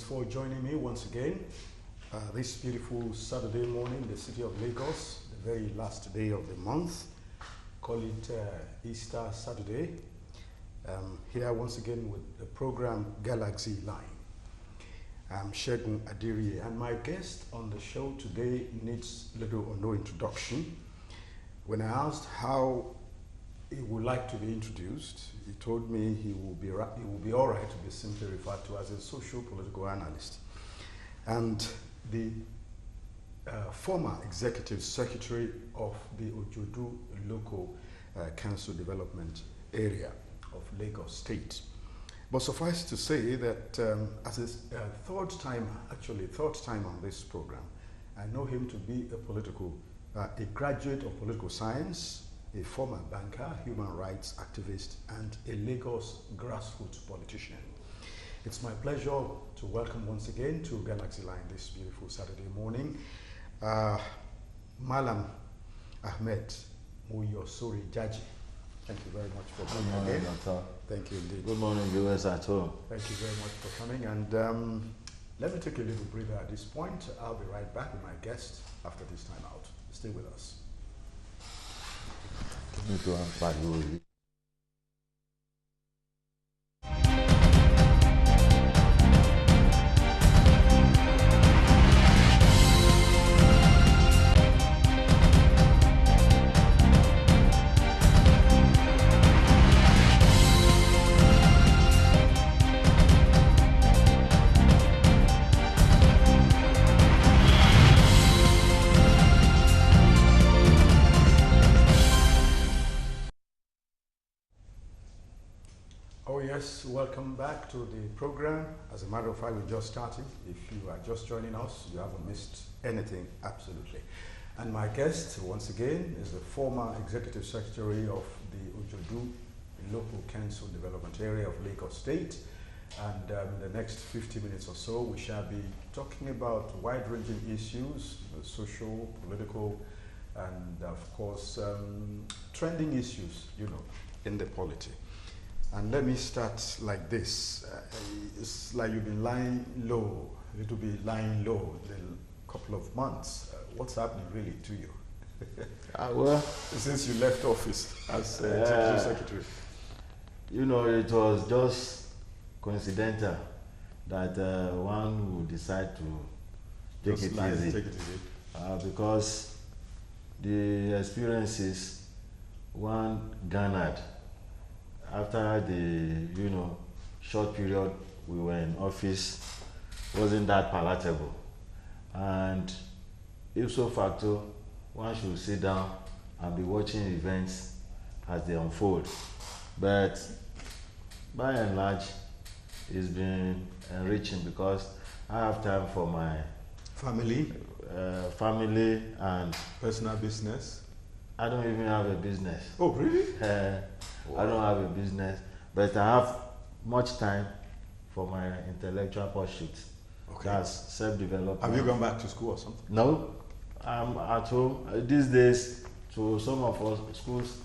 for joining me once again. This beautiful Saturday morning, the city of Lagos, the very last day of the month. Call it Easter Saturday. Here once again with the program GalaxyLine. I'm Shegun Adiri, and my guest on the show today needs little or no introduction. When I asked how he would like to be introduced, he told me he will be all right to be simply referred to as a social-political analyst. And the former executive secretary of the Ojodu Local Council Development Area of Lagos State. But suffice to say that as a third time on this program, I know him to be a graduate of political science, a former banker, human rights activist, and a Lagos grassroots politician. It's my pleasure to welcome once again to GalaxyLine this beautiful Saturday morning, Malam Ahmed Muyosori Jaji. Thank you very much for coming again. Doctor. Thank you indeed. Good morning, viewers at home. Thank you very much for coming. And let me take a little breather at this point. I'll be right back with my guest after this time out. Stay with us. Yes, welcome back to the program. As a matter of fact, we're just starting. If you are just joining us, you haven't missed anything, absolutely. And my guest, once again, is the former executive secretary of the Ojodu Local Council Development Area of Lagos State. And in the next 50 minutes or so, we shall be talking about wide-ranging issues, social, political, and of course, trending issues, in the polity. And let me start like this. It's like you've been lying low, a little bit lying low in a couple of months. What's happening really to you? Well, since you left office as executive secretary. It was just coincidental that one would decide to take it easy. Because the experiences one garnered after the short period we were in office wasn't that palatable, and ipso facto one should sit down and be watching events as they unfold. But by and large it's been enriching because I have time for my family and personal business. I don't even have a business. Oh, really? Wow. I don't have a business, but I have much time for my intellectual pursuits. Okay. That's self-development. Have you gone back to school or something? No, I'm at home. These days, to some of us, schools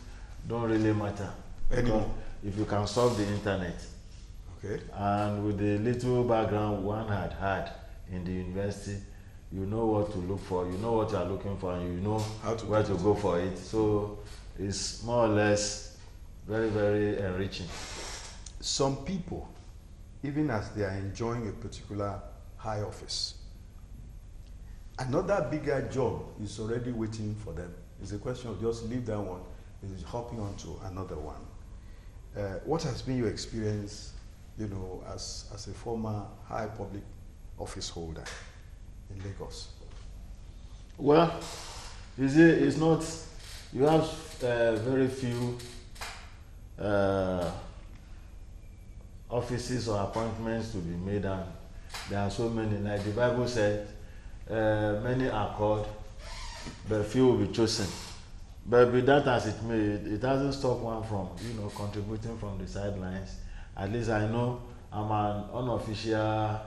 don't really matter. Anymore. If you can solve the internet, okay, and with the little background one had in the university, you know what to look for, you know what you are looking for, and you know where to go for it. So it's more or less very, very enriching. Some people, even as they are enjoying a particular high office, another bigger job is already waiting for them. It's a question of just leave that one, is hopping on to another one. What has been your experience, as a former high public office holder in Lagos? Well, it's not, you have very few offices or appointments to be made, and there are so many. Like the Bible said, many are called, but few will be chosen. But be that as it may, it doesn't stop one from contributing from the sidelines. At least I know I'm an unofficial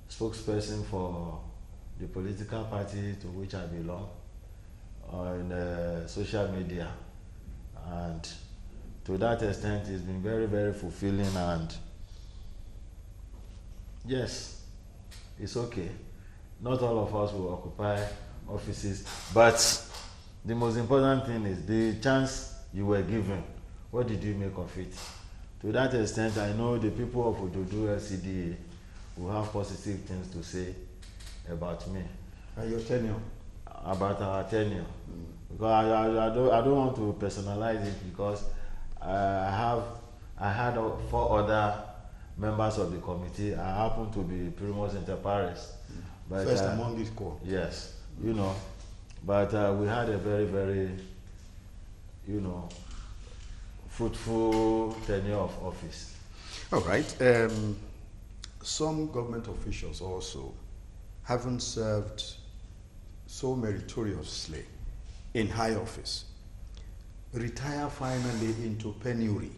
spokesperson for the political party to which I belong on social media, and to that extent it's been very, very fulfilling. And yes, it's okay. Not all of us will occupy offices, but the most important thing is the chance you were given. What did you make of it? To that extent, I know the people of Ojodo LCDA will have positive things to say about me. And your tenure? About our tenure. Because I don't want to personalize it, because I had 4 other members of the committee. I happen to be primus inter pares. But, first among this core. Yes, you know. But we had a very, very, you know, fruitful tenure of office. All right. Some government officials also haven't served so meritoriously in high office, retire finally into penury.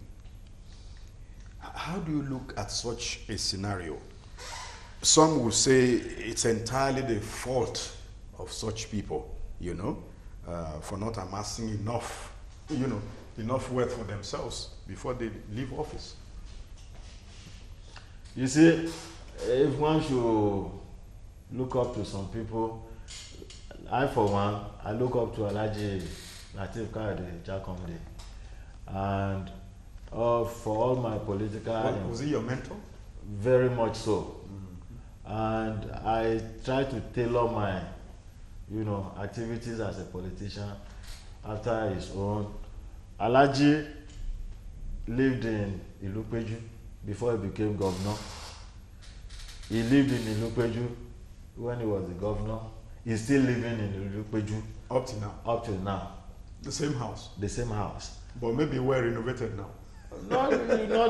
How do you look at such a scenario? Some will say it's entirely the fault of such people, you know, for not amassing enough, you know, enough wealth for themselves before they leave office. You see, if one should look up to some people, I for one, I look up to Alhaji Lateef Kayode Jakonde, and for all my political... Was he your mentor? Very much so. And I try to tailor my, you know, activities as a politician after his own. Alhaji lived in Ilupeju before he became governor. He lived in Ilupeju when he was the governor. He's still living in Ilupeju. Up to now? Up till now. The same house? The same house. But maybe well renovated now. Not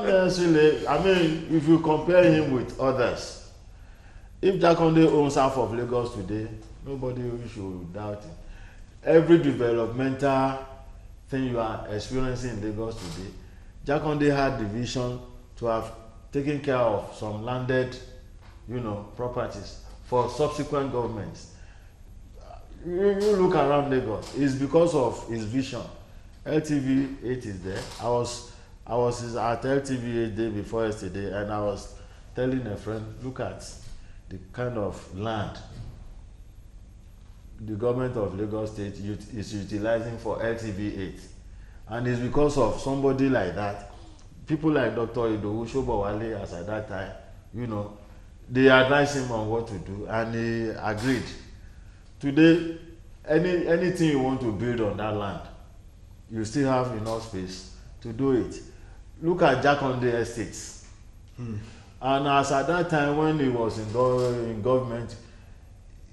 necessarily. I mean, if you compare him with others, if Jakonde owns half of Lagos today, nobody should doubt it. Every developmental thing you are experiencing in Lagos today, Jakonde had the vision to have taken care of some landed, you know, properties for subsequent governments. You look around Lagos, it's because of his vision. LTV 8 is there. I was at LTV 8 day before yesterday, and I was telling a friend, look at the kind of land the government of Lagos State is utilizing for LTV 8. And it's because of somebody like that. People like Dr. Idowu Sobowale, as at that time, you know, they advised him on what to do, and he agreed. Today, anything you want to build on that land, you still have enough space to do it. Look at Jakonde Estates. And as at that time when he was in government,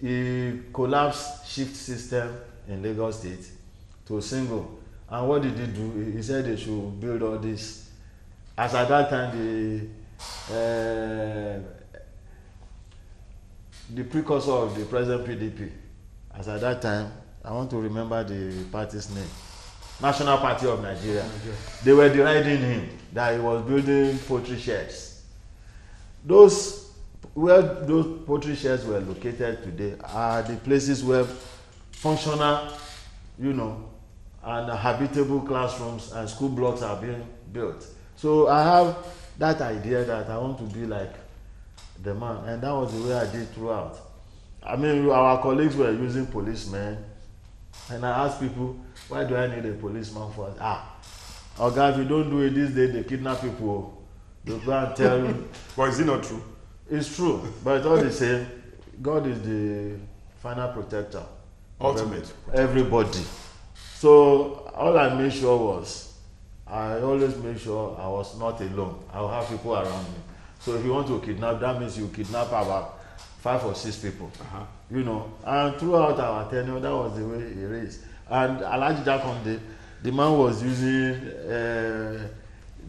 he collapsed shift system in Lagos State to single. And what did he do? He said they should build all this. As at that time, the precursor of the present PDP, as at that time, I want to remember the party's name, National Party of Nigeria. They were deriding him that he was building poultry sheds. Where those poultry sheds were located today are the places where functional, you know, and habitable classrooms and school blocks are being built. So I have that idea that I want to be like the man, and that was the way I did throughout. I mean, our colleagues were using policemen, and I asked people, why do I need a policeman for? Oga, if you don't do it this day, they kidnap people. They go and tell. But is it not true? It's true, but all the same, God is the final protector. Ultimate. Everybody. So all I made sure was, I always make sure I was not alone. I'll have people around me. So if you want to kidnap, that means you kidnap about 5 or 6 people. You know, and throughout our tenure, that was the way it is. And Alhaji Jakonde, the man was using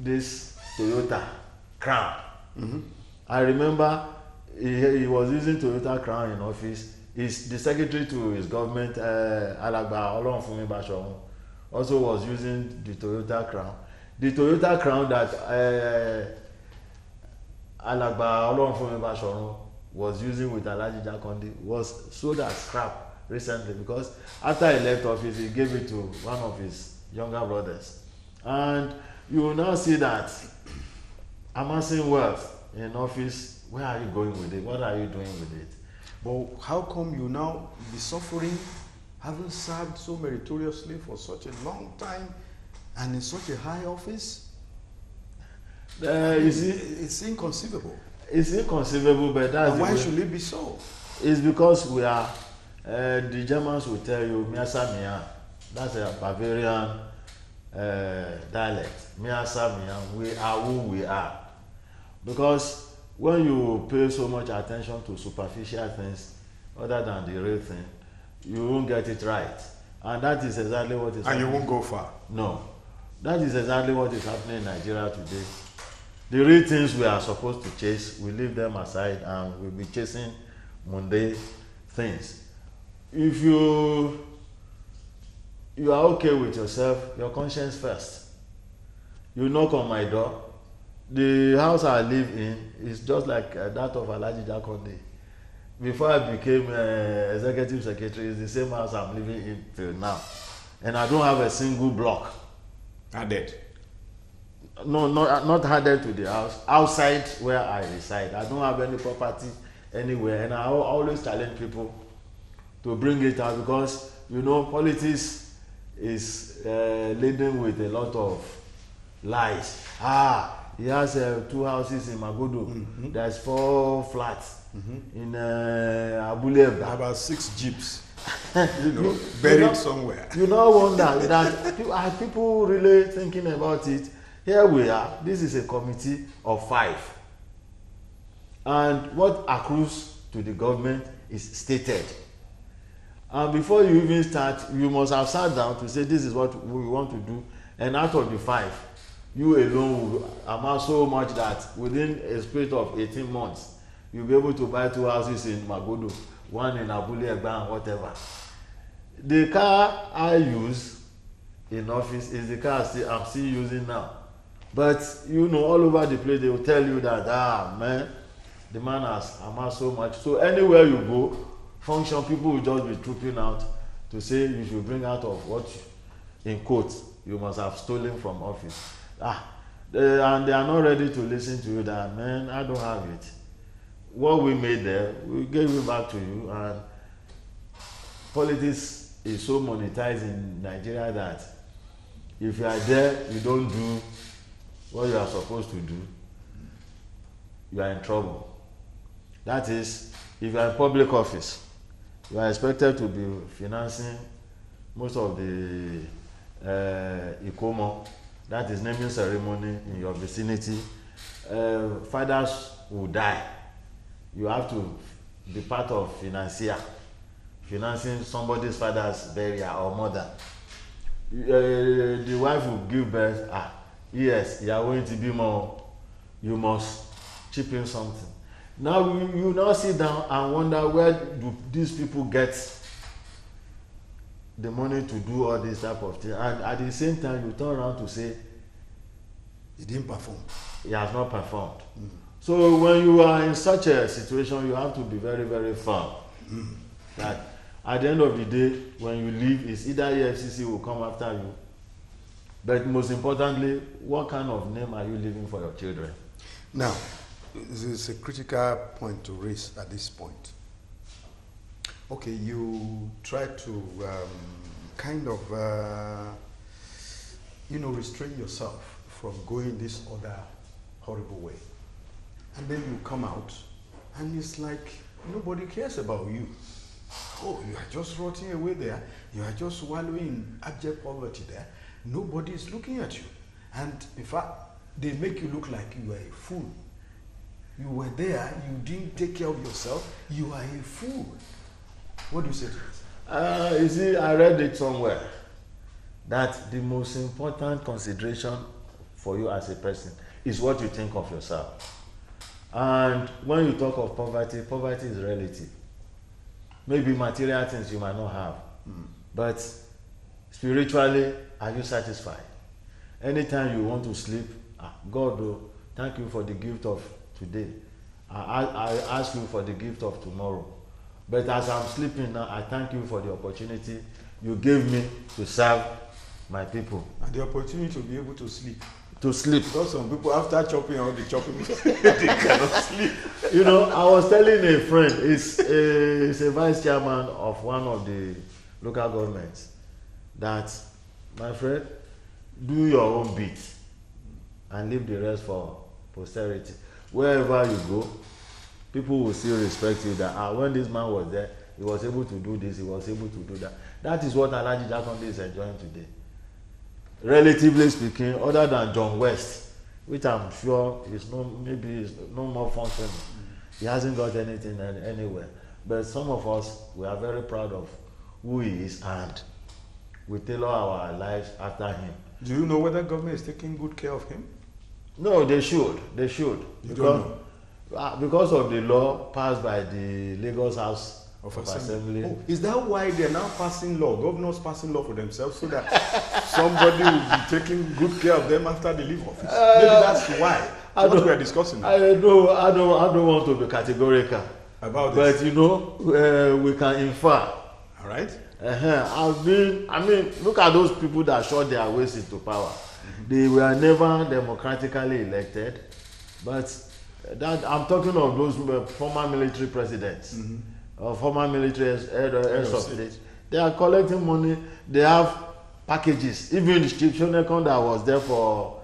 this Toyota Crown. I remember he was using Toyota Crown in office. He's the secretary to his government, Alagba Olorunfunmi Bashoru, also was using the Toyota Crown. The Toyota Crown that Alagba Olorunfunmi Bashoru was using with Alhaji Jakonde was sold as scrap recently, because after he left office, he gave it to one of his younger brothers. And you will now see that amassing wealth in office Where are you going with it? What are you doing with it? But how come you now be suffering, having served so meritoriously for such a long time and in such a high office? You see, it's inconceivable. It's inconceivable, but that's and why should it be so? It's because we are, the Germans will tell you, Miasa Mia, that's a Bavarian dialect. Miasa Mia, we are who we are. Because when you pay so much attention to superficial things other than the real thing, you won't get it right. And that is exactly what is happening. And you won't go far. No. That is exactly what is happening in Nigeria today. The real things we are supposed to chase, we leave them aside and we'll be chasing mundane things. If you are okay with yourself, your conscience first. You knock on my door. The house I live in is just like that of Alhaji Jakonde. Before I became executive secretary, it's the same house I'm living in till now. And I don't have a single block. Added? No, not added to the house. Outside where I reside, I don't have any property anywhere. And I always challenge people to bring it out because, you know, politics is laden with a lot of lies. He has 2 houses in Magodo. Mm-hmm. There's 4 flats in Abule. About 6 jeeps buried somewhere. You now wonder that are people really thinking about it? Here we are. This is a committee of 5. And what accrues to the government is stated. And before you even start, you must have sat down to say this is what we want to do. And out of the 5, you alone will amount so much that within a space of 18 months, you'll be able to buy 2 houses in Magodo, 1 in Abule Egba and whatever. The car I use in office is the car I'm still using now. But you know, all over the place they will tell you that, man, the man has amassed so much. So anywhere you go, function, people will just be trooping out to say you should bring out of what, in quotes, you must have stolen from office. And they are not ready to listen to you that, man, I don't have it. What we made there, we gave it back to you. And politics is so monetized in Nigeria that if you are there, you don't do what you are supposed to do, you are in trouble. That is, if you are in public office, you are expected to be financing most of the Ikomo, that is naming ceremony in your vicinity. Fathers will die. You have to be part of financing somebody's father's burial or mother. The wife will give birth. Yes, you are going to be more. You must chip in something. Now you now sit down and wonder where do these people get the money to do all this type of thing, and at the same time you turn around to say he didn't perform. He has not performed. So when you are in such a situation, you have to be very, very firm. That at the end of the day, when you leave, it's either EFCC will come after you, but most importantly, what kind of name are you leaving for your children? Now, this is a critical point to raise at this point. Okay, you try to restrain yourself from going this other horrible way. And then you come out, and it's like nobody cares about you. Oh, you are just rotting away there. You are just wallowing in abject poverty there. Nobody is looking at you. And in fact, they make you look like you are a fool. You were there, you didn't take care of yourself, you are a fool. What do you say to this? You see, I read it somewhere that the most important consideration for you as a person is what you think of yourself. And when you talk of poverty, poverty is relative. Maybe material things you might not have, but spiritually, are you satisfied? Anytime you want to sleep, God, thank you for the gift of today. I ask you for the gift of tomorrow. But as I'm sleeping now, I thank you for the opportunity you gave me to serve my people. And the opportunity to be able to sleep to sleep. Because some people, after chopping all the chopping, they cannot sleep. You know, I was telling a friend, he's a vice chairman of one of the local governments, that, my friend, do your own bit and leave the rest for posterity. Wherever you go, people will still respect you that when this man was there, he was able to do this, he was able to do that. That is what Alhaji Jakonde is enjoying today. Relatively speaking, other than John West, which I'm sure is no more functioning. He hasn't got anything anywhere. But some of us, we are very proud of who he is, and we tailor our lives after him. Do you know whether government is taking good care of him? No, they should. They should. Because of the law passed by the Lagos House of Assembly. Oh, is that why they're now passing law, governors passing law for themselves, so that somebody will be taking good care of them after they leave office? Maybe that's why. What we are discussing now. I don't want to be categorical about this. But you know, we can infer. All right. Look at those people that shot their ways into power. They were never democratically elected, but that I'm talking of those former military presidents. Or former military heads of state. They are collecting money. They have packages. Even the Chief Shonekon that was there for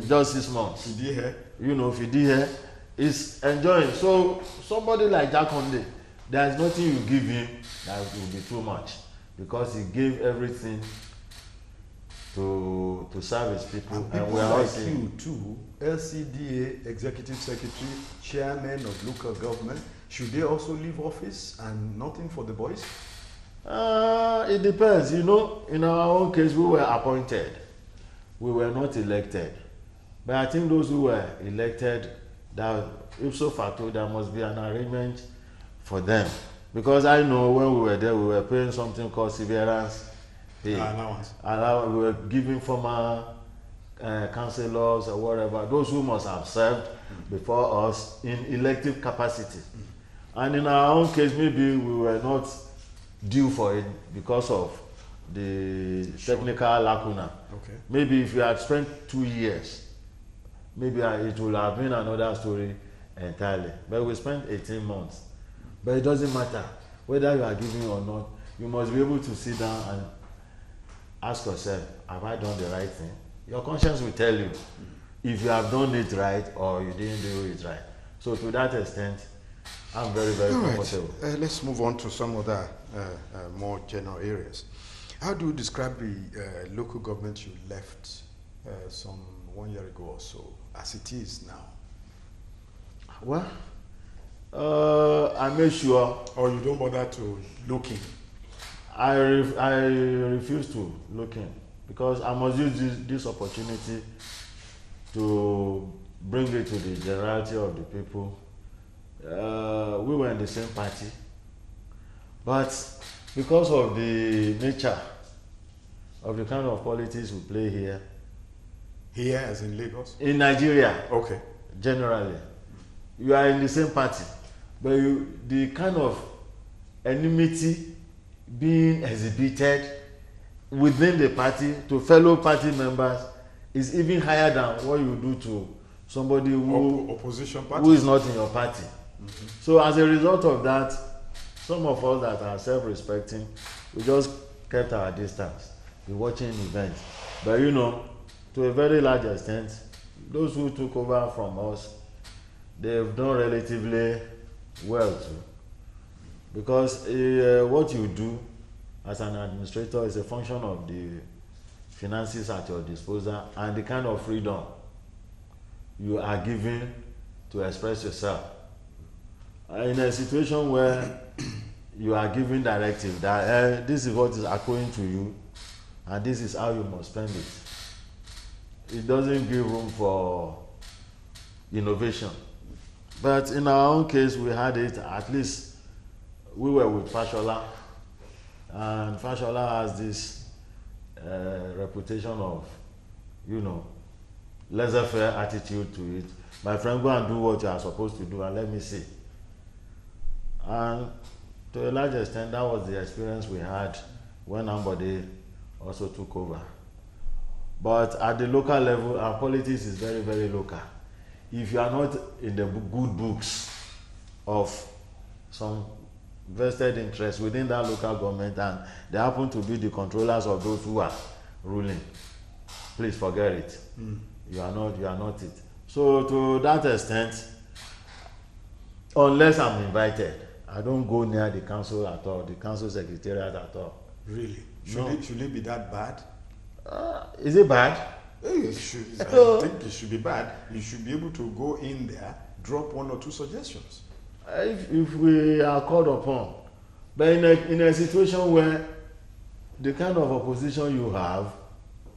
just 6 months. Fidi is enjoying. So somebody like Jakonde, there is nothing you give him that will be too much, because he gave everything to serve his people. And we are like you too, LCDA Executive Secretary, Chairman of Local Government. Should they also leave office and nothing for the boys? It depends. You know, in our own case, we were appointed. We were not elected. But I think those who were elected, that ipso facto, there must be an arrangement for them. Because I know when we were there, we were paying something called severance pay. We were giving former councillors or whatever, those who must have served before us in elective capacity. And in our own case, maybe we were not due for it because of the technical lacuna. Okay. Maybe if you had spent 2 years, maybe it would have been another story entirely. But we spent 18 months. But it doesn't matter whether you are giving or not. You must be able to sit down and ask yourself, have I done the right thing? Your conscience will tell you if you have done it right or you didn't do it right. So to that extent, I'm very, very comfortable. Right. Let's move on to some other more general areas. How do you describe the local government you left some 1 year ago or so, as it is now? Well, I made sure. Or you don't bother to look in? I refuse to look in, because I must use this opportunity to bring it to the generality of the people. We were in the same party, but because of the nature of the kind of politics we play here as in Lagos? In Nigeria, okay, generally, you are in the same party, but the kind of enmity being exhibited within the party to fellow party members is even higher than what you do to somebody opposition party who is not in your party. So as a result of that, some of us that are self-respecting, we just kept our distance, be watching events. But you know, to a very large extent, those who took over from us, they've done relatively well too. Because what you do as an administrator is a function of the finances at your disposal and the kind of freedom you are given to express yourself. In a situation where you are giving directive that this is what is according to you and this is how you must spend it, it doesn't give room for innovation. But in our own case, we had it. At least we were with Fashola, and Fashola has this reputation of, laissez-faire attitude to it. My friend, go and do what you are supposed to do and let me see. And to a large extent, that was the experience we had when Ambode also took over. But at the local level, our politics is very, very local. If you are not in the good books of some vested interest within that local government and they happen to be the controllers of those who are ruling, please forget it. You are not it. So to that extent, unless I'm invited, I don't go near the council at all, the council secretariat at all. Really? No. Should it be that bad? Is it bad? I think it should be bad. You should be able to go in there, drop 1 or 2 suggestions. If we are called upon, but in a situation where the kind of opposition you have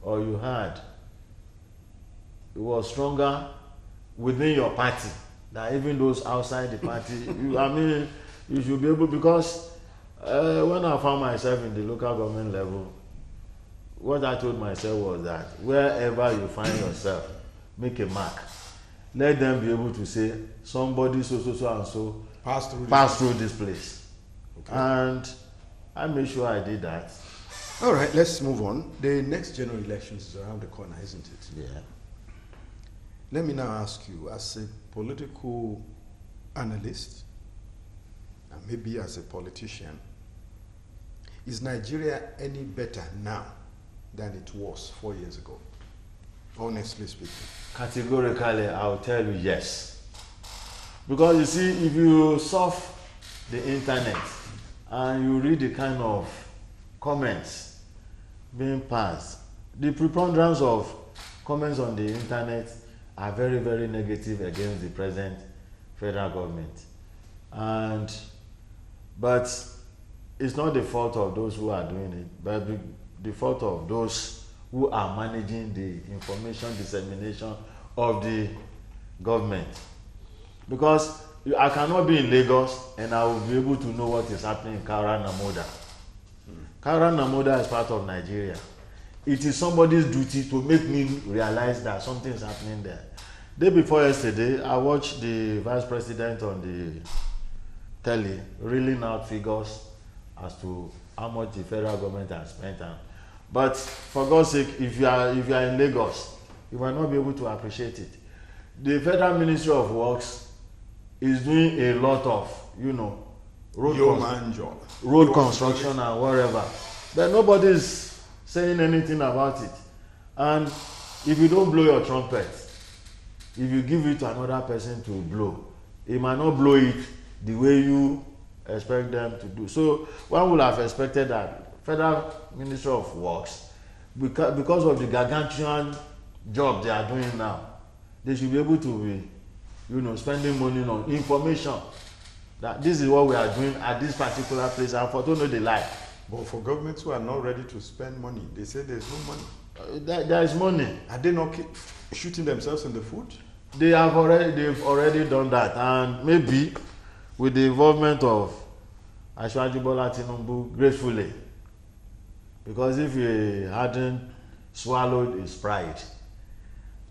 or you had, it was stronger within your party than even those outside the party. You should be able, because when I found myself in the local government level, what I told myself was that wherever you find yourself, make a mark. Let them be able to say somebody so and so pass through this place. Okay. And I made sure I did that. All right, let's move on. The next general elections is around the corner, isn't it? Yeah. Let me now ask you, as a political analyst, and maybe as a politician, is Nigeria any better now than it was 4 years ago? Honestly speaking. Categorically, I'll tell you yes. Because you see, if you surf the internet and you read the kind of comments being passed, the preponderance of comments on the internet are very, very negative against the present federal government. But it's not the fault of those who are doing it, but the fault of those who are managing the information dissemination of the government. Because I cannot be in Lagos and I will be able to know what is happening in Kaura Namoda. Kaura Namoda is part of Nigeria. It is somebody's duty to make me realize that something is happening there. Day before yesterday, I watched the vice president on the telly reeling out figures as to how much the federal government has spent. But for God's sake, if you are in Lagos, you might not be able to appreciate it. The Federal Ministry of Works is doing a lot of, road construction and whatever. But nobody is saying anything about it. And if you don't blow your trumpet, if you give it to another person to blow, he might not blow it the way you expect them to do. So one would have expected that Federal Ministry of Works, because of the gargantuan job they are doing now, they should be able to be, spending money on information that this is what we are doing at this particular place, and for don't know the lie. But for governments who are not ready to spend money, they say there's no money. There is money. Are they not shooting themselves in the foot? They've already done that, and maybe with the involvement of Asiwaju Bola Tinubu, gratefully, because if he hadn't swallowed his pride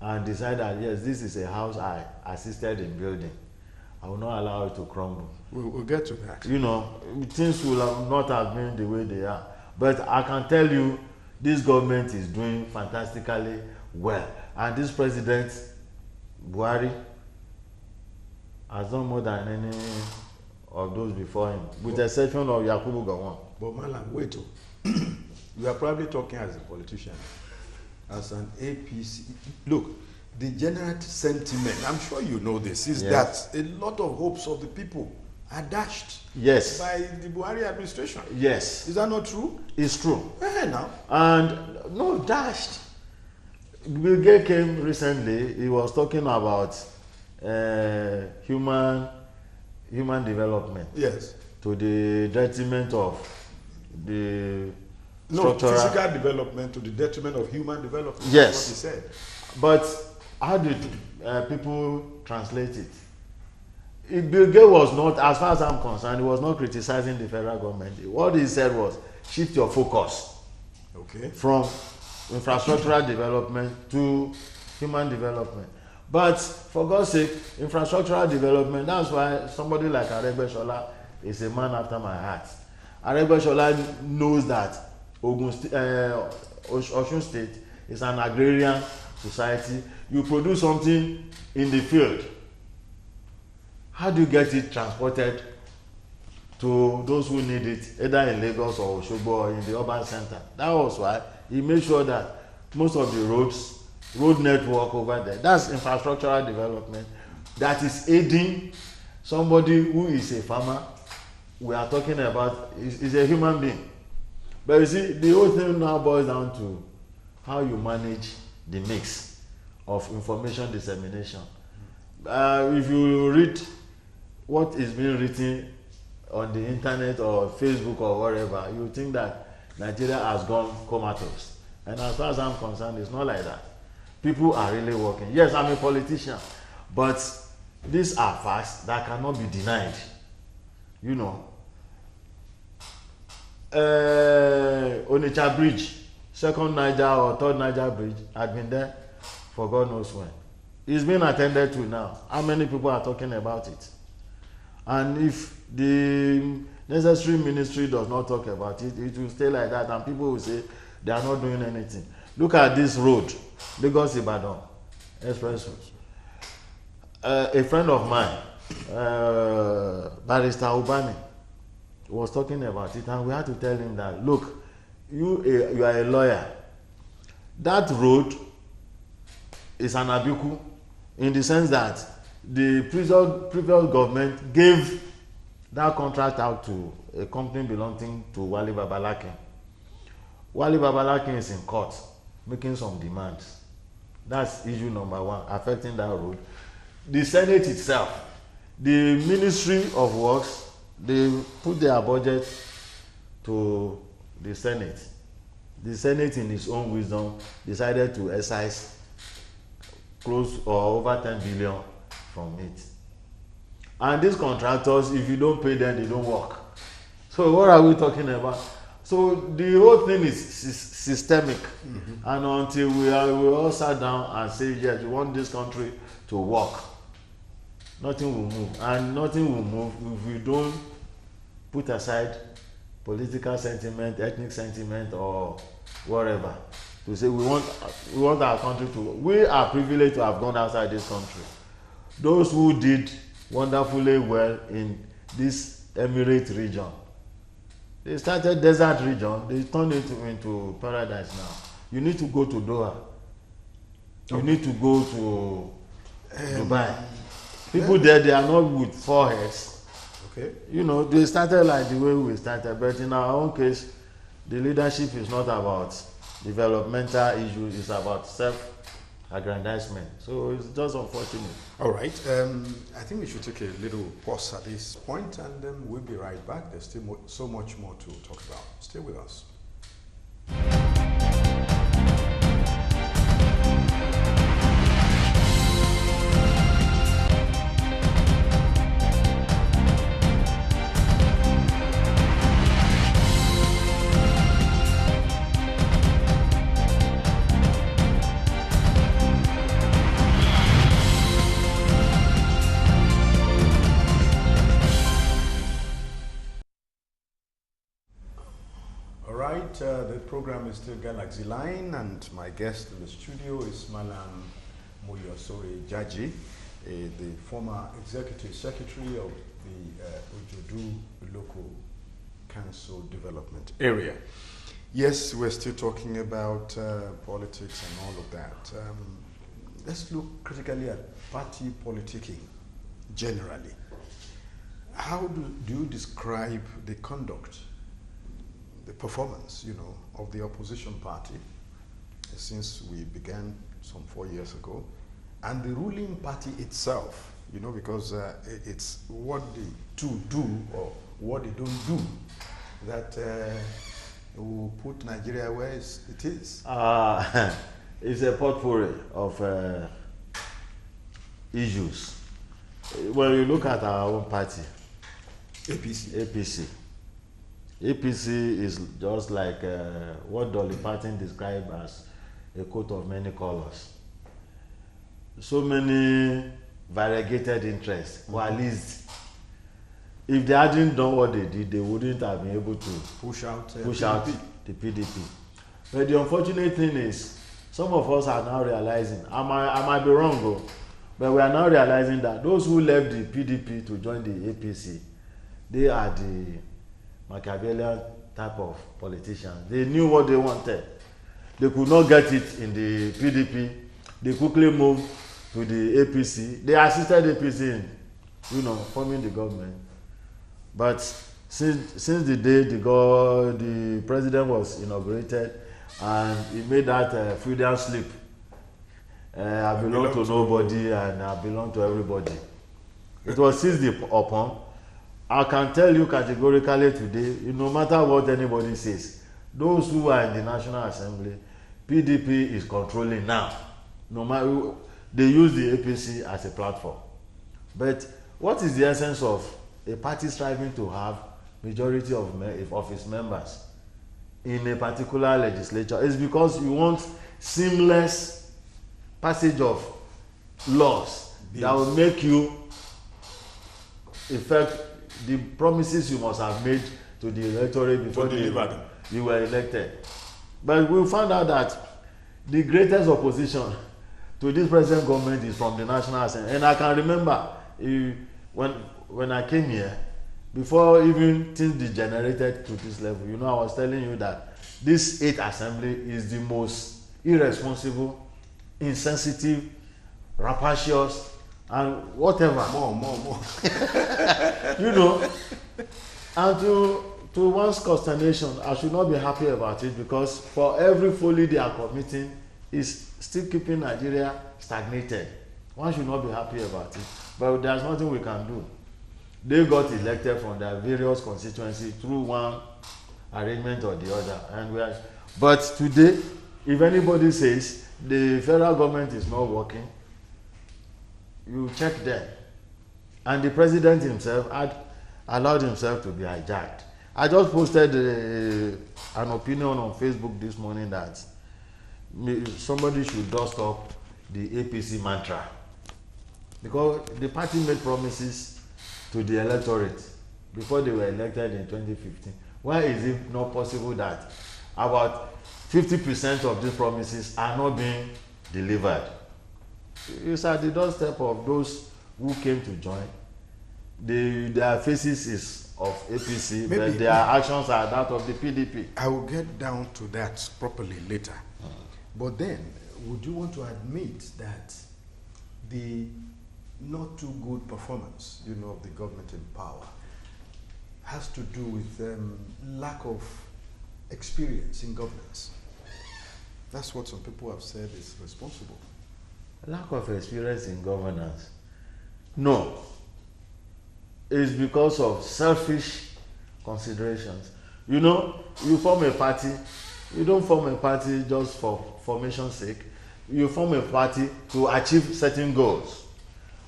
and decided that yes, this is a house I assisted in building, I will not allow it to crumble. We'll get to that. Things will not have been the way they are. But I can tell you, this government is doing fantastically well, and this president Buhari has done more than any of those before him, with the exception of Yakubu Gowon. But Malam, wait. You are probably talking as a politician, as an APC. Look, the general sentiment, I'm sure you know this, is that a lot of hopes of the people are dashed by the Buhari administration. Yes. Is that not true? It's true. Now. And no, dashed. Bill Gates came recently, he was talking about human development. Yes. To the detriment of the physical development to the detriment of human development. Yes. That's what he said. But how did people translate it? Bill Gates was not, as far as I'm concerned, he was not criticizing the federal government. What he said was, shift your focus from infrastructural development to human development. But for God's sake, infrastructural development, that's why somebody like Aregbesola is a man after my heart. Aregbesola knows that Osun State It's an agrarian society. You produce something in the field. How do you get it transported to those who need it, either in Lagos or Osogbo or in the urban center? That was why he made sure that most of the road network over there, that's infrastructural development that is aiding somebody who is a farmer. We are talking about is a human being. But you see, the whole thing now boils down to how you manage the mix of information dissemination. If you read what is being written on the internet or Facebook or whatever, you think that Nigeria has gone comatose. And as far as I'm concerned, it's not like that. People are really working. Yes, I'm a politician, but these are facts that cannot be denied. You know, Onitsha Bridge, second Niger or third Niger Bridge, had been there for God knows when. It's been attended to now. How many people are talking about it? And if the necessary ministry does not talk about it, it will stay like that, and people will say they are not doing anything. Look at this road, Lagos Ibadan Expressway. A friend of mine, Barrister Ubani, was talking about it, and we had to tell him that, look, you are a lawyer. That road is an abiku, in the sense that the previous government gave that contract out to a company belonging to Wale Babalakin. Wale Babalakin is in court making some demands. That's issue number one, affecting that road. The Senate itself, the Ministry of Works, they put their budget to the Senate. The Senate, in its own wisdom, decided to excise close or over 10 billion from it. And these contractors, if you don't pay them, they don't work. So what are we talking about? So the whole thing is systemic. And until we all sat down and say, yes, we want this country to work, nothing will move. And nothing will move if we don't put aside political sentiment, ethnic sentiment, or whatever, to say we want our country to. We are privileged to have gone outside this country. Those who did wonderfully well in this Emirate region, they started desert region, they turned it into paradise now. You need to go to Doha. You need to go to Dubai. People there, they are not with foreheads. Okay. You know, they started like the way we started, but in our own case, the leadership is not about developmental issues, it's about self-aggrandizement. So it's just unfortunate. All right. I think we should take a little pause at this point, and then we'll be right back. There's still so much more to talk about. Stay with us. The program is still GalaxyLine, and my guest in the studio is Malam Moyosore Jaji, the former executive secretary of the Ojodu Local Council Development Area. Yes, we're still talking about politics and all of that. Let's look critically at party politicking generally. How do you describe the conduct, the performance, of the opposition party since we began some 4 years ago, and the ruling party itself, because it's what the two do or what they don't do that will put Nigeria where it is. It's a potpourri of issues. When you look at our own party, APC is just like what Dolly Parton described as a coat of many colors. So many variegated interests, or at least if they hadn't done what they did, they wouldn't have been able to push out the PDP. But the unfortunate thing is, some of us are now realizing, I might be wrong though, but we are now realizing that those who left the PDP to join the APC, they are the Machiavellian type of politicians. They knew what they wanted. They could not get it in the PDP. They quickly moved to the APC. They assisted APC in, forming the government. But since the day the president was inaugurated and he made that Freudian slip, I belong to nobody and I belong to everybody. It was seized upon. I can tell you categorically today, no matter what anybody says, those who are in the National Assembly, PDP is controlling now. No matter, they use the APC as a platform. But what is the essence of a party striving to have majority of its members in a particular legislature? It's because you want seamless passage of laws that will make you effect the promises you must have made to the electorate before you were elected. But we found out that the greatest opposition to this present government is from the National Assembly. And I can remember when I came here, before even things degenerated to this level, I was telling you that this 8th Assembly is the most irresponsible, insensitive, rapacious, and whatever. More. And to one's consternation, I should not be happy about it, because for every folly they are committing is still keeping Nigeria stagnated. One should not be happy about it, but there's nothing we can do. They got elected from their various constituencies through one arrangement or the other, but today, if anybody says the federal government is not working, you check them. And the president himself had allowed himself to be hijacked. I just posted an opinion on Facebook this morning that somebody should dust up the APC mantra, because the party made promises to the electorate before they were elected in 2015. Why is it not possible that about 50% of these promises are not being delivered? It's at the doorstep of those who came to join. Their faces is of APC, but their actions are that of the PDP. I will get down to that properly later. But then, would you want to admit that the not too good performance, of the government in power has to do with lack of experience in governance? That's what some people have said is responsible. Lack of experience in governance? No. It's because of selfish considerations. You form a party. You don't form a party just for formation's sake. You form a party to achieve certain goals.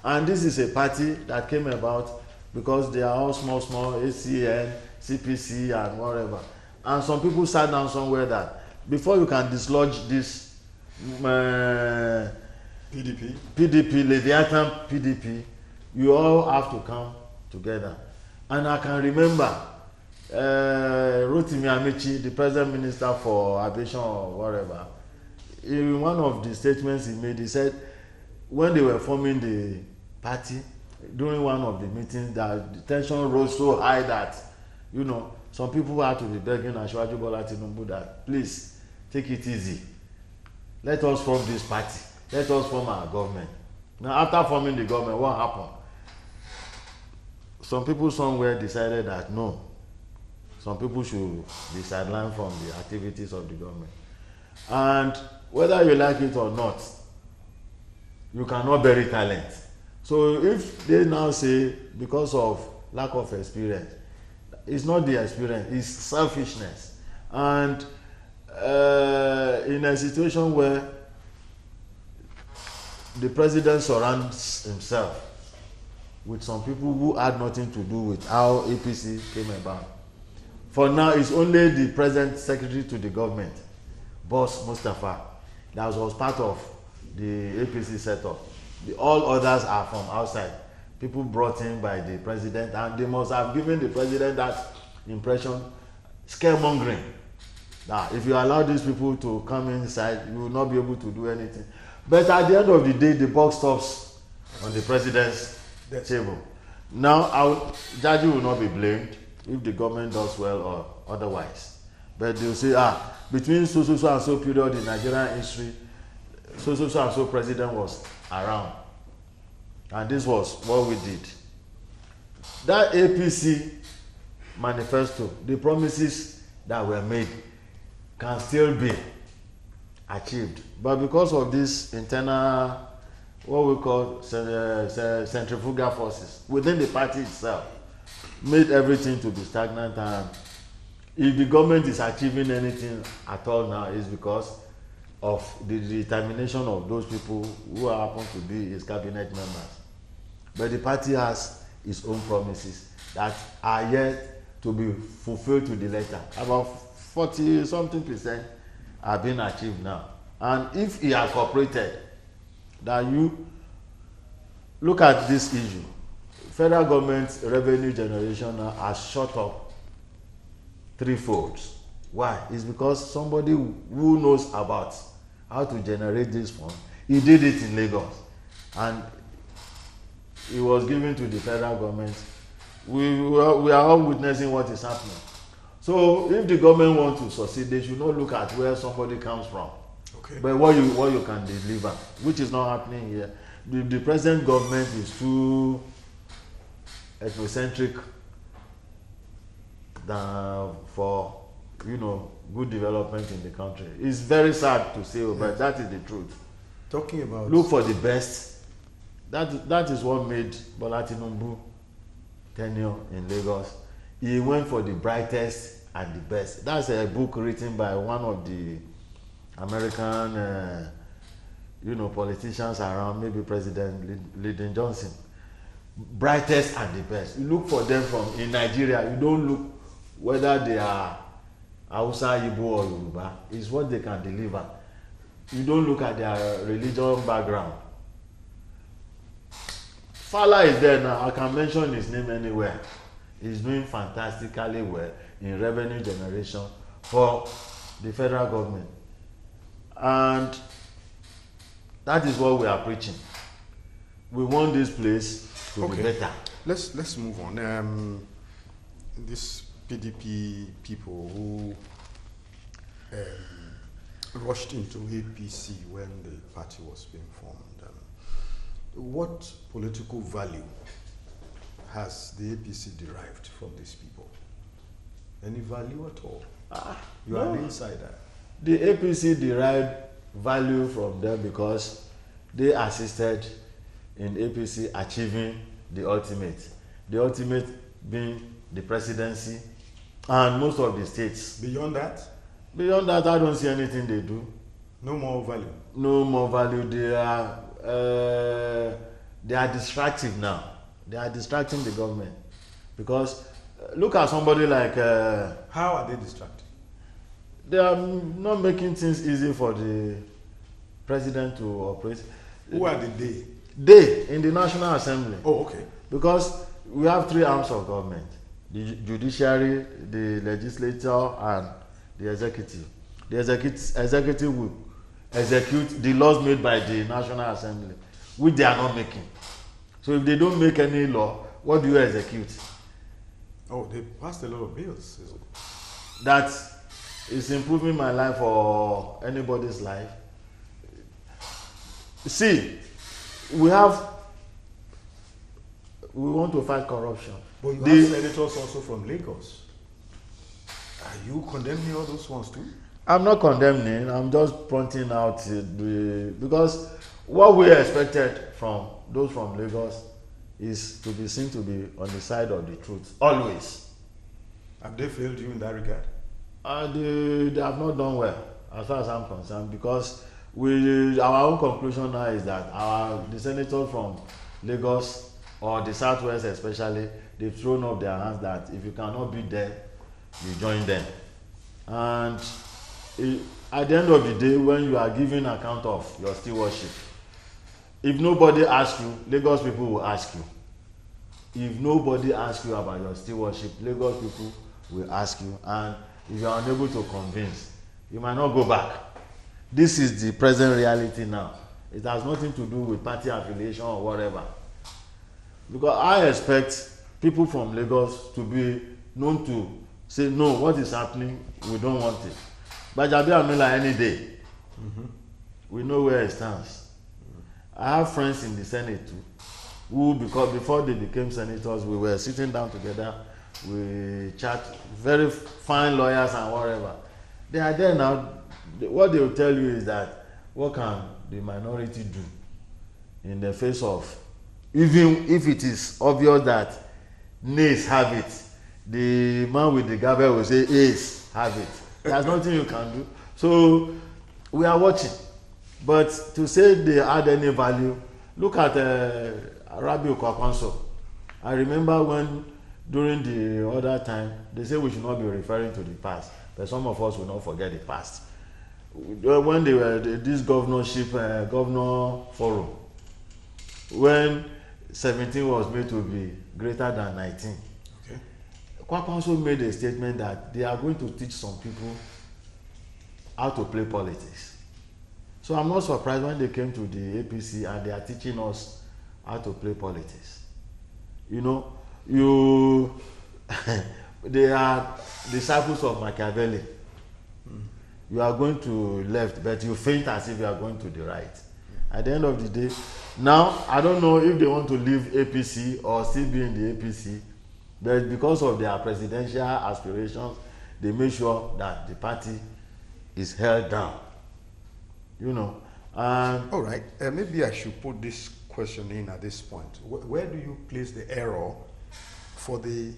And this is a party that came about because they are all small, ACN, CPC, and whatever. And some people sat down somewhere that before you can dislodge this PDP, Leviathan PDP, you all have to come together. And I can remember Rotimi Amici, the present minister for aviation or whatever, in one of the statements he made, he said when they were forming the party, during one of the meetings, that the tension rose so high that some people had to be begging Asiwaju Bola Tinubu that please take it easy, let us form this party, let us form our government. Now after forming the government, what happened? Some people somewhere decided that no, some people should be sidelined from the activities of the government. And whether you like it or not, you cannot bury talent. So if they now say because of lack of experience, it's not the experience, it's selfishness. And in a situation where the president surrounds himself with some people who had nothing to do with how APC came about. For now, it's only the present secretary to the government, Boss Mustafa, that was part of the APC setup. All others are from outside. People brought in by the president, and they must have given the president that impression, scaremongering. Now, if you allow these people to come inside, you will not be able to do anything. But at the end of the day, the buck stops on the president's table. Now, Jaji will not be blamed if the government does well or otherwise. But they'll say, between so and so period in Nigerian history, so and so president was around. And this was what we did. That APC manifesto, the promises that were made can still be achieved. But because of this internal, what we call centrifugal forces within the party itself, made everything to be stagnant. And if the government is achieving anything at all now, is because of the determination of those people who happen to be his cabinet members. But the party has its own promises that are yet to be fulfilled to the letter. About 40-something% are being achieved now. And if he has cooperated, that you look at this issue, federal government revenue generation now has shot up threefold. Why? It's because somebody who knows about how to generate this fund, he did it in Lagos, and it was given to the federal government. We are all witnessing what is happening. So if the government wants to succeed, they should not look at where somebody comes from, but what you can deliver, which is not happening here. The present government is too ethnocentric than for good development in the country. It's very sad to say, but that is the truth. Talking about look for the best. That is what made Bola Tinubu tenure in Lagos. He went for the brightest and the best. That's a book written by one of the American politicians around, maybe President Lyndon Johnson. Brightest and the best. You look for them in Nigeria. You don't look whether they are Hausa, Igbo or Yoruba. It's what they can deliver. You don't look at their religious background. Fala is there now. I can mention his name anywhere. He's doing fantastically well in revenue generation for the federal government. And that is what we are preaching. We want this place to be better. Let's move on. These PDP people who rushed into APC when the party was being formed, what political value has the APC derived from these people? Any value at all? You are an insider. The APC derived value from them because they assisted in APC achieving the ultimate. The ultimate being the presidency and most of the states. Beyond that? Beyond that, I don't see anything they do. No more value? No more value. They are distractive now. They are distracting the government. Because look at somebody like... how are they distracting? They are not making things easy for the president to operate. Who are the they? They, in the National Assembly. Oh, okay. Because we have three arms of government. The judiciary, the legislature, and the executive. The executive will execute the laws made by the National Assembly, which they are not making. So if they don't make any law, what do you execute? Oh, they passed a lot of bills. That is improving my life or anybody's life. See, we want to fight corruption. But you have senators also from Lagos. Are you condemning all those ones too? I'm not condemning. I'm just pointing out because what we expected from those from Lagos is to be seen to be on the side of the truth always. Have they failed you in that regard? They have not done well, as far as I'm concerned, because our own conclusion now is that the senators from Lagos or the Southwest especially, they've thrown up their hands that if you cannot beat them, you join them. And at the end of the day, when you are giving account of your stewardship, if nobody asks you, Lagos people will ask you. If nobody asks you about your stewardship, Lagos people will ask you. And if you are unable to convince, you might not go back. This is the present reality now. It has nothing to do with party affiliation or whatever. Because I expect people from Lagos to be known to say, no, what is happening, we don't want it. But Jabi Amila any day, we know where it stands. I have friends in the Senate too, who, because before they became senators, we were sitting down together, we chat, very fine lawyers and whatever. They are there now. What they will tell you is that, what can the minority do in the face of, even if it is obvious that nays have it, the man with the gavel will say ace have it. There's nothing you can do. So we are watching. But to say they add any value, look at Rabi Okwakonso. I remember when during the other time they say we should not be referring to the past, but some of us will not forget the past. When they were this governorship, governor forum, when 17 was made to be greater than 19, okay, Kwakwanso made a statement that they are going to teach some people how to play politics. So I'm not surprised when they came to the APC and they are teaching us how to play politics. You know, they are disciples of Machiavelli. You are going to left, but you faint as if you are going to the right. At the end of the day, now I don't know if they want to leave APC or still be in the APC, but because of their presidential aspirations, they make sure that the party is held down. You know. All right. Maybe I should put this question in at this point. Where do you place the error for the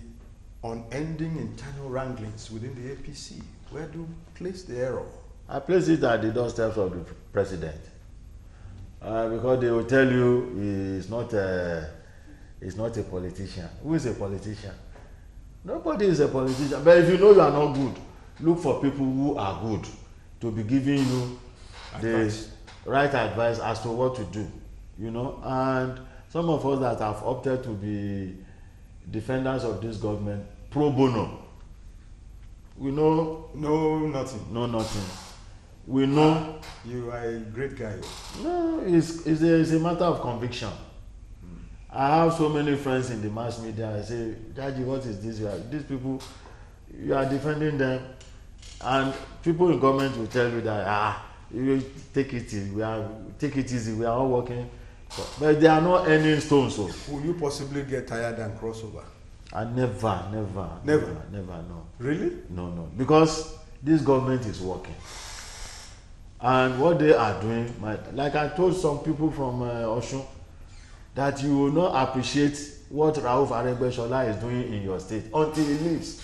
unending internal wranglings within the APC? Where do you place the error? I place it at the doorsteps of the president. Because they will tell you he's not a politician. Who is a politician? Nobody is a politician. But if you know you are not good, look for people who are good to be giving you advice, the right advice as to what to do. You know, and some of us that have opted to be defenders of this government pro bono, we know nothing. We know you are a great guy. No, it's a matter of conviction. I have so many friends in the mass media. I say, Daddy, what is this? These people, you are defending them, and people in government will tell you that you take it easy. Take it easy. We are all working, but they are not earning stones. So will you possibly get tired and crossover? I never. No. Really? No. Because this government is working. And what they are doing, like I told some people from Osun, that you will not appreciate what Rauf Aregbesola is doing in your state until he leaves.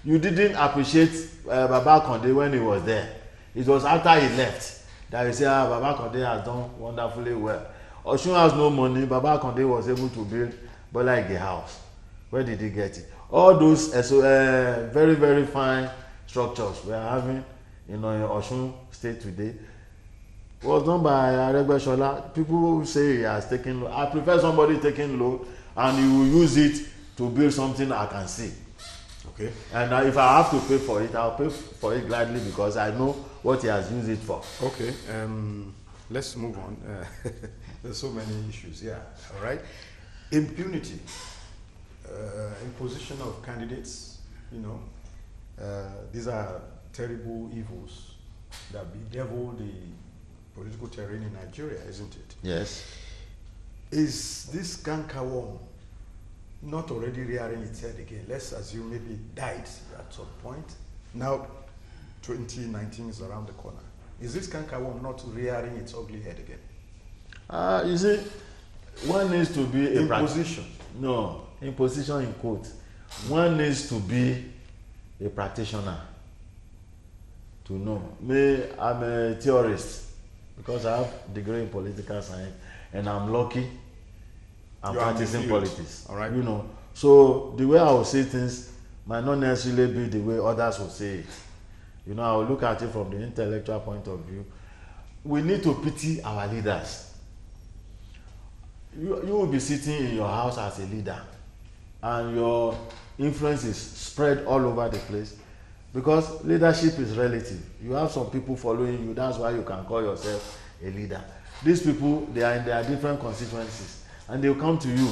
You didn't appreciate Baba Konde when he was there. It was after he left that you say, Baba Konde has done wonderfully well. Osun has no money. Baba Konde was able to build Bola Ige house. Where did he get it? All those very, very fine structures we are having in Osun State today was done by Aregbesola. People say he has taken loan. I prefer somebody taking loan and he will use it to build something I can see. Okay. And if I have to pay for it, I'll pay for it gladly because I know what he has used it for. Okay. Let's move on. There's so many issues. Yeah. All right. Impunity. Imposition of candidates. These are terrible evils that bedevil the political terrain in Nigeria, isn't it? Yes. Is this cankerworm not already rearing its head again? Let's assume maybe it died at some point. Now 2019 is around the corner. Is this cankerworm not rearing its ugly head again? You see, one needs to be a imposition. Imposition in quotes. One needs to be a practitioner to know. I'm a theorist because I have a degree in political science and I'm lucky I'm practicing politics. All right. So the way I will say things might not necessarily be the way others will say it. I will look at it from the intellectual point of view. We need to pity our leaders. You will be sitting in your house as a leader and your influence is spread all over the place. Because leadership is relative. You have some people following you, that's why you can call yourself a leader. These people, they are in their different constituencies, and they will come to you.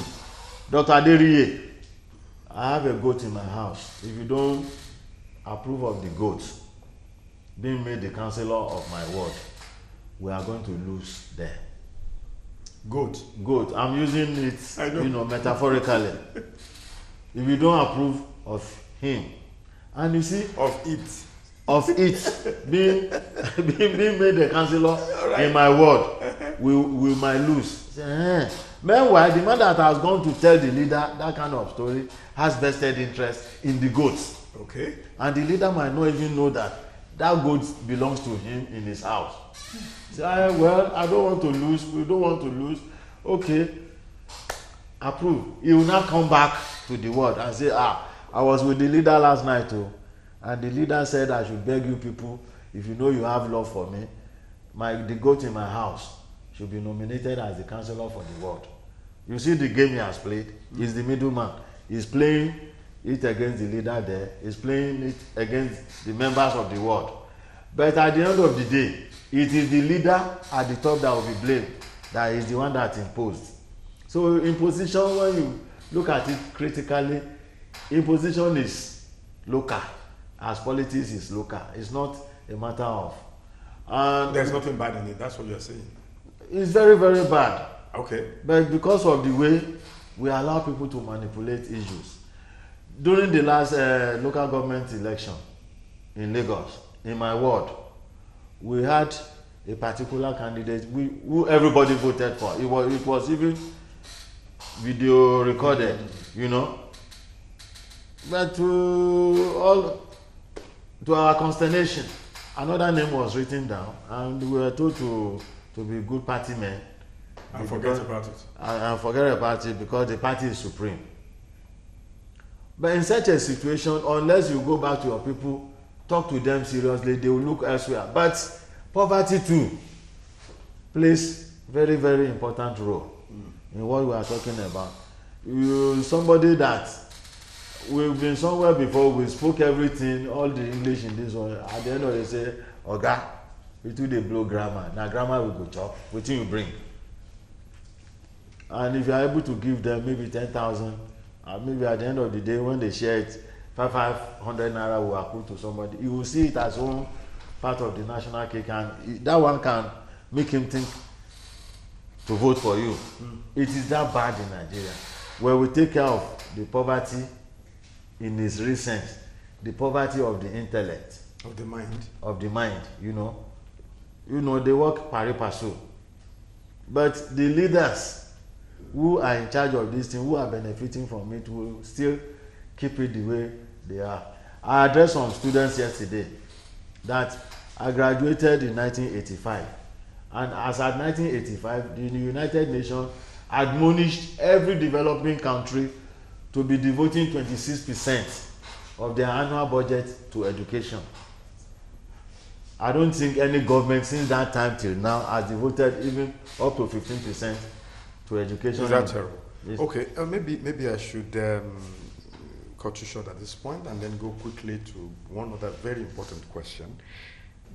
Dr. Aderiye, I have a goat in my house. If you don't approve of the goat being made the counselor of my ward, we are going to lose there. Goat. Goat. I'm using it, metaphorically. If you don't approve of him, and you see, of it being made the counselor in my ward, we might lose. Meanwhile, the man that has gone to tell the leader that kind of story has vested interest in the goats. Okay. And the leader might not even know that goat belongs to him in his house. Say, well, I don't want to lose. We don't want to lose. Okay, approve. He will now come back to the ward and say, I was with the leader last night too, and the leader said I should beg you people, if you know you have love for me, the goat in my house should be nominated as the counselor for the ward. You see the game he has played. He's the middleman. He's playing it against the leader there. He's playing it against the members of the ward. But at the end of the day, it is the leader at the top that will be blamed, that is the one that imposed. So imposition, when you look at it critically, imposition is local, as politics is local. It's not a matter of. There's nothing bad in it. That's what you're saying. It's very, very bad. Okay. But because of the way we allow people to manipulate issues. During the last local government election in Lagos, in my ward, we had a particular candidate who everybody voted for. It was even video recorded, But to our consternation, another name was written down, and we were told to be good party men. And forget about it. And forget about it because the party is supreme. But in such a situation, unless you go back to your people, talk to them seriously, they will look elsewhere. But poverty too plays very, very important role in what we are talking about. Somebody that we've been somewhere before, we spoke everything, all the English in this one. At the end of the day, say, Oga, we do the blow grammar. Now grammar we go chop. What you bring? And if you are able to give them maybe 10,000, maybe at the end of the day, when they share it, 500 naira will accrue to somebody. You will see it as one part of the national cake, and that one can make him think to vote for you. It is that bad in Nigeria, where we take care of the poverty in its real sense, the poverty of the intellect, of the mind. They work pari passu. But the leaders who are in charge of this thing, who are benefiting from it, will still keep it the way they are. I addressed some students yesterday that I graduated in 1985, and as at 1985, the United Nations admonished every developing country to be devoting 26% of their annual budget to education. I don't think any government since that time till now has devoted even up to 15% to education. Is that terrible? Yes. Okay, maybe I should cut you short at this point and then go quickly to one other very important question.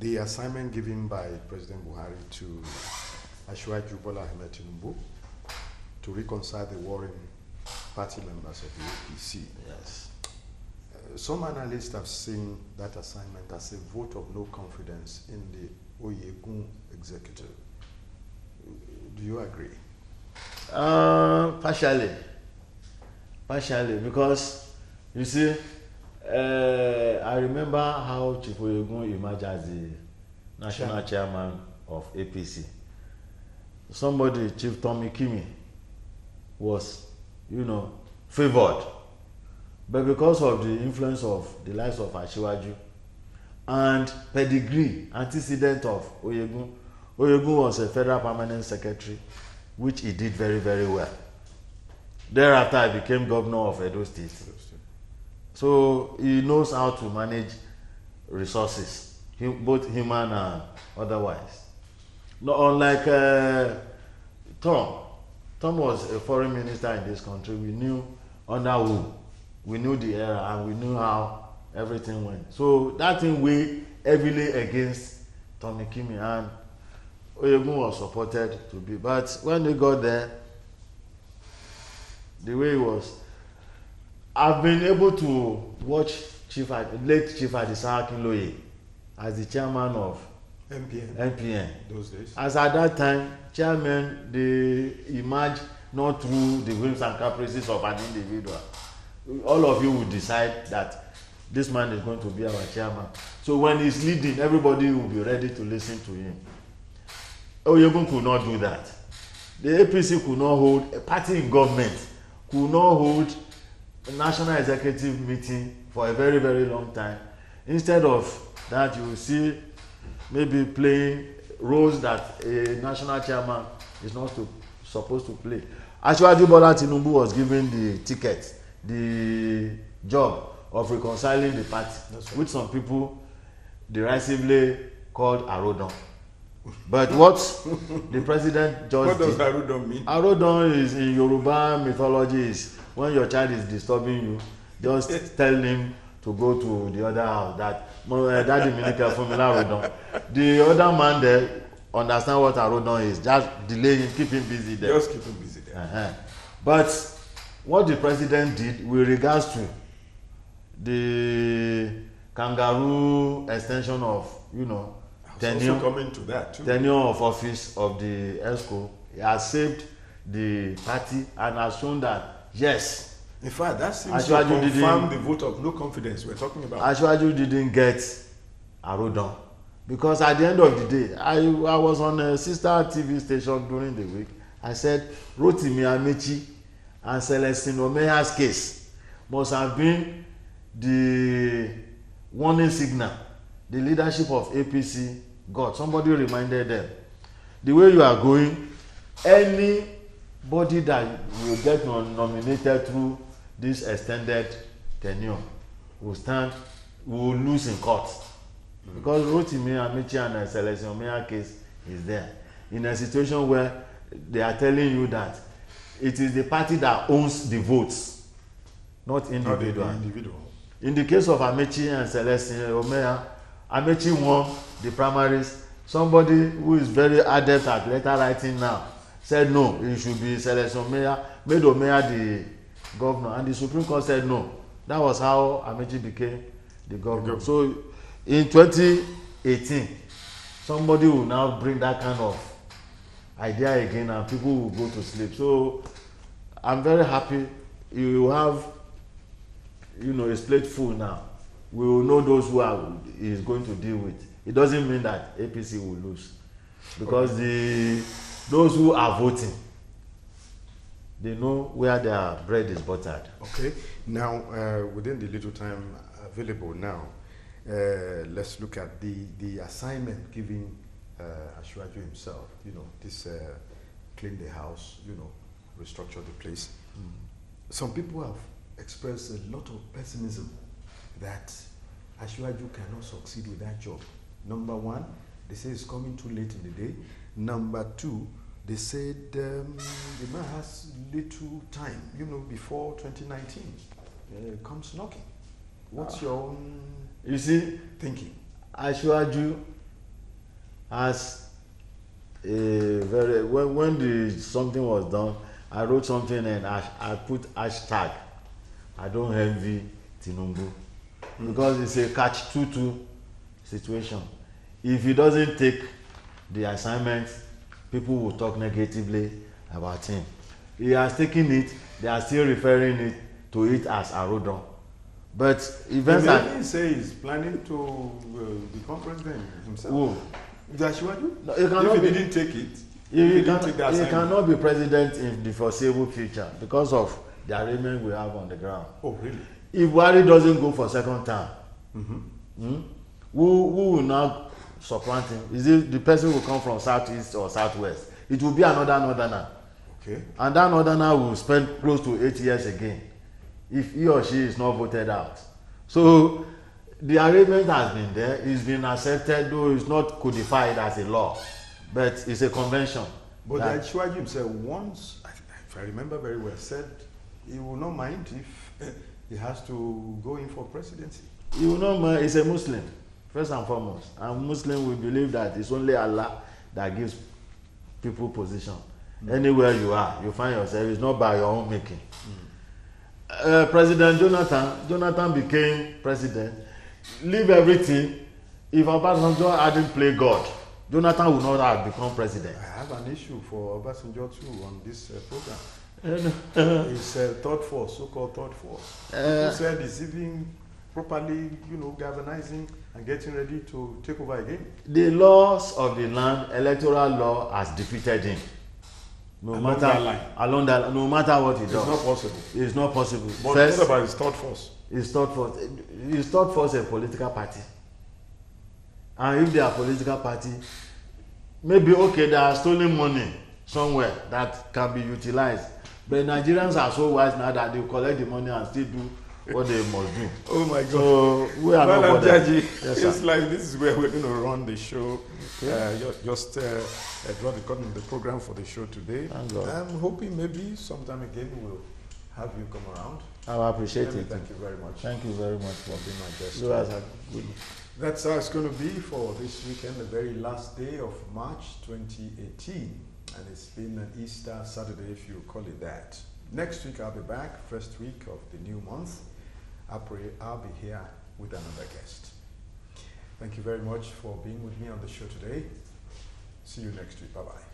The assignment given by President Buhari to Asiwaju Bola Ahmed Tinubu to reconcile the warring party members of the APC. Yes. Some analysts have seen that assignment as a vote of no confidence in the Oyegun executive. Do you agree? Partially, because you see, I remember how Chief Oyegun emerged as the national chairman of APC. Somebody, Chief Tommy Kimi, was, favored. But because of the influence of the likes of Asiwaju and pedigree, antecedent of Oyegun was a federal permanent secretary, which he did very, very well. Thereafter, I became governor of Edo State. So he knows how to manage resources, both human and otherwise. Not unlike Tom. Tom was a foreign minister in this country. We knew under who. We knew the era, and we knew how everything went. So that thing weighed heavily against Tommy Kimi, and Oyegun was supported to be. But when they got there, the way it was, I've been able to watch late Chief Adisa Akinloye as the chairman of MPN. Those days. As at that time, chairman, they emerge not through the whims and caprices of an individual. All of you will decide that this man is going to be our chairman. So when he's leading, everybody will be ready to listen to him. Oyegun could not do that. The APC could not hold, a party in government could not hold a national executive meeting for a very, very long time. Instead of that, you will see maybe playing roles that a national chairman is not supposed to play. Asiwaju Bola Tinubu was given the ticket, the job of reconciling the party, right, which some people derisively called Arodon. But what the president just what does Arodon mean? Arodon is, in Yoruba mythology, is when your child is disturbing you, just tell him to go to the other house. That daddy Minika Fumila Arodon. The other man there understand what Arodon is. Just delay him, keep him busy there. Just keep him busy there. But what the president did with regards to the kangaroo extension of, tenure of office of the ESCO, he has saved the party and has shown that, yes. In fact, that seems to confirm the vote of no confidence we're talking about. Asiwaju didn't get Arodon. Because at the end of the day, I was on a sister TV station during the week. I said, Rotimi Amechi and Celestine Omeya's case must have been the warning signal the leadership of APC got. Somebody reminded them, the way you are going, anybody that will get nominated through this extended tenure will lose in court. Because Rotimi Amechi and Celestine Omeya case is there in a situation where they are telling you that it is the party that owns the votes, not individual. In the case of Amechi and Celestine Omeya, Amechi won the primaries. Somebody who is very adept at letter writing now said no, it should be Celestine Omeya, made Omeya the governor, and the Supreme Court said no. That was how Amechi became the governor. So in 2018, somebody will now bring that kind of idea again and people will go to sleep. So I'm very happy you have a slate full now. We will know those who he is going to deal with. It doesn't mean that APC will lose, because those who are voting, they know where their bread is buttered. Okay. Now, within the little time available now, let's look at the assignment given Asiwaju himself. This clean the house, restructure the place. Some people have expressed a lot of pessimism that Asiwaju cannot succeed with that job. Number one, they say it's coming too late in the day. Number two, they said the man has little time, before 2019 comes knocking. What's your own thinking? Asiwaju has a very, when something was done, I wrote something and I put hashtag, I don't envy Tinubu, because it's a catch-22 situation. If he doesn't take the assignment, people will talk negatively about him. He has taken it, they are still referring to it as Arodon. But events are... He say he's planning to become president himself. Who? Asiwaju? No, if he didn't take it, he cannot be president in the foreseeable future because of the arrangement we have on the ground. Oh, really? If Buhari doesn't go for second term, who will now supplant him? Is it the person who will come from southeast or southwest? It will be another northerner. Okay. And that northerner will spend close to 8 years again if he or she is not voted out. So the arrangement has been there, it's been accepted, though it's not codified as a law, but it's a convention. But Asiwaju himself once, if I remember very well, said he will not mind if he has to go in for presidency. You know, he's a Muslim, first and foremost. And Muslim, we believe that it's only Allah that gives people position. Anywhere you are, you find yourself, it's not by your own making. President Jonathan became president, leave everything. If Obasanjo hadn't played God, Jonathan would not have become president. I have an issue for Obasanjo too on this program. It's third force, so-called third force. Who said he's even properly, galvanizing and getting ready to take over again. The laws of the land, electoral law, has defeated him. Along that line. No matter what he does. It's not possible. It's not possible. But first, what about his third force? His third force is a political party. And if they are a political party, maybe okay, they are stealing money somewhere that can be utilized. But Nigerians are so wise now that they collect the money and still do what they must do. Oh my God. So we are not bothered. Yes, it's like this is where we're going to run the show. Just draw the curtain of the program for the show today. I'm hoping maybe sometime again we'll have you come around. I appreciate it. Thank you very much. Thank you very much for being my guest. You guys are good. That's how it's going to be for this weekend, the very last day of March 2018. And it's been an Easter Saturday, if you call it that. Next week I'll be back, first week of the new month. I pray I'll be here with another guest. Thank you very much for being with me on the show today. See you next week. Bye-bye.